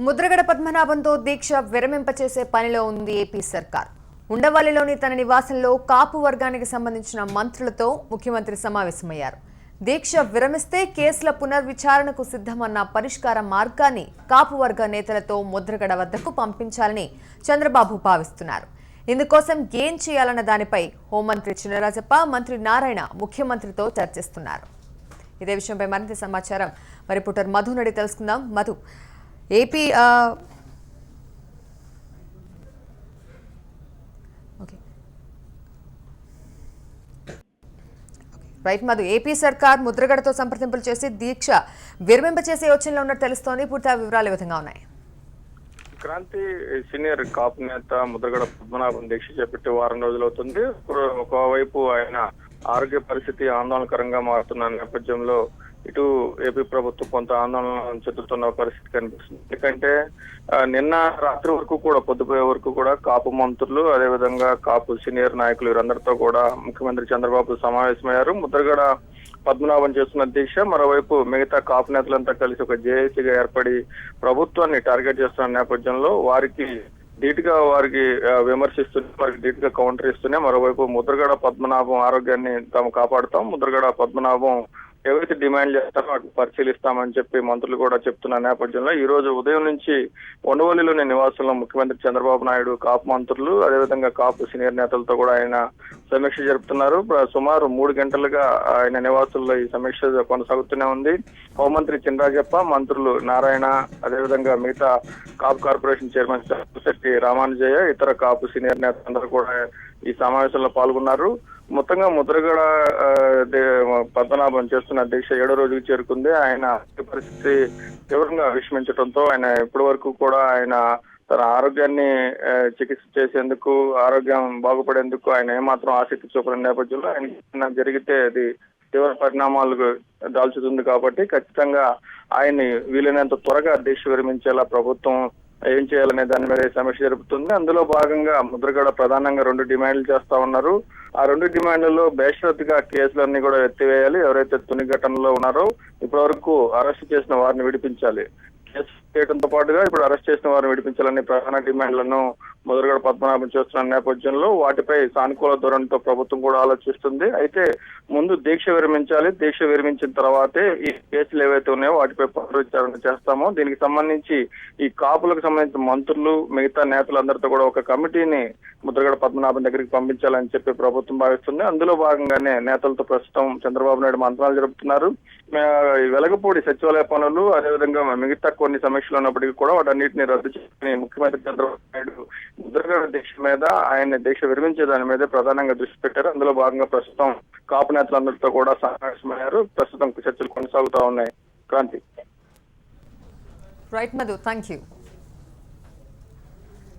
ముద్రగడ పద్మనాభంతో దీక్ష విరమింపచేసే పనిలో ఉంది ఏపీ సర్కార్. ఉండవల్లిలోని తన నివాసంలో కాపు వర్గానికి సంబంధించిన మంత్రులతో ముఖ్యమంత్రి సమావేశమయ్యారు. దీక్ష విరమిస్తే కేసుల పునర్విచారణకు సిద్ధమన్న పరిష్కార మార్గాన్ని కాపు వర్గ నేతలతో ముద్రగడ వద్దకు పంపించాలని చంద్రబాబు భావిస్తున్నారు. ఇందుకోసం ఏం చేయాలన్న దానిపై హోంమంత్రి చినరాజప్ప, మంత్రి నారాయణ ముఖ్యమంత్రితో చర్చిస్తున్నారు. ఇదే విషయంపై మరింత సమాచారం రిపోర్టర్ మధు నడి తెలుసుకుందాం. మధు, ఏపీ ఏపీ సర్కార్ ముద్రగడతో సంప్రదింపులు చేసి దీక్ష విరమింపచేసే యోచనలో ఉన్నట్టు తెలుస్తోంది. పూర్తి వివరాలు ఏ విధంగా ఉన్నాయి? క్రాంతి సీనియర్ కాపు నేత ముద్రగడ పద్మనాభం దీక్ష చేపట్టి వారం రోజులు అవుతుంది. ఒకవైపు ఆయన ఆరోగ్య పరిస్థితి ఆందోళనకరంగా మారుతున్న నేపథ్యంలో ఇటు ఏపీ ప్రభుత్వం కొంత ఆందోళన చెందుతున్న పరిస్థితి కనిపిస్తుంది. ఎందుకంటే నిన్న రాత్రి వరకు కూడా, పొద్దుపోయే వరకు కూడా కాపు మంత్రులు, అదేవిధంగా కాపు సీనియర్ నాయకులు వీరందరితో కూడా ముఖ్యమంత్రి చంద్రబాబు సమావేశమయ్యారు. ముద్రగడ పద్మనాభం చేస్తున్న దీక్ష, మరోవైపు మిగతా కాపు నేతలంతా కలిసి ఒక జేఏసీగా ఏర్పడి ప్రభుత్వాన్ని టార్గెట్ చేస్తున్న నేపథ్యంలో వారికి విమర్శిస్తూనే, వారికి ధీటుగా కౌంటర్ ఇస్తూనే మరోవైపు ముద్రగడ పద్మనాభం ఆరోగ్యాన్ని తాము కాపాడుతాం, ముద్రగడ పద్మనాభం ఏవైతే డిమాండ్ చేస్తారో వాటిని పరిశీలిస్తామని చెప్పి మంత్రులు కూడా చెప్తున్న నేపథ్యంలో ఈ రోజు ఉదయం నుంచి ఉండవల్లిలోని నివాసంలో ముఖ్యమంత్రి చంద్రబాబు నాయుడు కాపు మంత్రులు, అదేవిధంగా కాపు సీనియర్ నేతలతో కూడా ఆయన సమీక్ష జరుపుతున్నారు. సుమారు 3 గంటలుగా ఆయన నివాసంలో ఈ సమీక్ష కొనసాగుతూనే ఉంది. హోంమంత్రి చినరాజప్ప, మంత్రులు నారాయణ, అదేవిధంగా మిగతా కాపు కార్పొరేషన్ చైర్మన్ శెట్టి రామానుజయ్య, ఇతర కాపు సీనియర్ నేతలందరూ కూడా ఈ సమావేశంలో పాల్గొన్నారు. మొత్తంగా ముద్రగడ పద్మనాభం చేస్తున్న దీక్ష 7వ రోజుకి చేరుకుంది. ఆయన పరిస్థితి తీవ్రంగా విషమించడంతో ఆయన ఇప్పటి వరకు కూడా ఆయన తన ఆరోగ్యాన్ని చికిత్స చేసేందుకు, ఆరోగ్యం బాగుపడేందుకు ఆయన ఏమాత్రం ఆసక్తి చూపని నేపథ్యంలో ఆయన జరిగితే అది తీవ్ర పరిణామాలకు దాల్చుతుంది. కాబట్టి ఖచ్చితంగా ఆయన్ని వీలైనంత త్వరగా దీక్ష విరమించేలా ప్రభుత్వం ఏం చేయాలనే దాని మీద సమీక్ష జరుపుతుంది. అందులో భాగంగా ముద్రగడ ప్రధానంగా 2 డిమాండ్లు చేస్తా ఉన్నారు. ఆ 2 డిమాండ్లలో బేషరతుగా కేసులన్నీ కూడా ఎత్తివేయాలి. ఎవరైతే తుని ఘటనలో ఉన్నారో ఇప్పటి వరకు అరెస్ట్ చేసిన వారిని విడిపించాలి. కేసు చేయడంతో పాటుగా ఇప్పుడు అరెస్ట్ చేసిన వారిని విడిపించాలని ప్రధాన డిమాండ్లను ముద్రగడ పద్మనాభం చేస్తున్న నేపథ్యంలో వాటిపై సానుకూల ధోరణితో ప్రభుత్వం కూడా ఆలోచిస్తుంది. అయితే ముందు దీక్ష విరమించాలి. దీక్ష విరమించిన తర్వాతే ఈ కేసులు ఏవైతే ఉన్నాయో వాటిపై పునరుచ్చారణ చేస్తామో, దీనికి సంబంధించి ఈ కాపులకు సంబంధించిన మంత్రులు, మిగతా నేతలందరితో కూడా ఒక కమిటీని ముద్రగడ పద్మనాభం దగ్గరికి పంపించాలని చెప్పి ప్రభుత్వం భావిస్తుంది. అందులో భాగంగానే నేతలతో ప్రస్తుతం చంద్రబాబు నాయుడు మంత్రాలు జరుపుతున్నారు. వెలగపూడి సచివాలయ పనులు, అదేవిధంగా మిగతా కొన్ని సమీక్షలు ఉన్నప్పటికీ కూడా వాటన్నిటిని రద్దు చేసుకుని ముఖ్యమంత్రి చంద్రబాబు నాయుడు ముద్రగడ దీక్ష మీద, ఆయన దీక్ష విరమించే దాని మీద ప్రధానంగా దృష్టి పెట్టారు. అందులో భాగంగా ప్రస్తుతం కాపు నేతలందరితో కూడా సమావేశమయ్యారు. ప్రస్తుతం చర్చలు కొనసాగుతా ఉన్నాయి. Kranti. Right Madhu, thank you.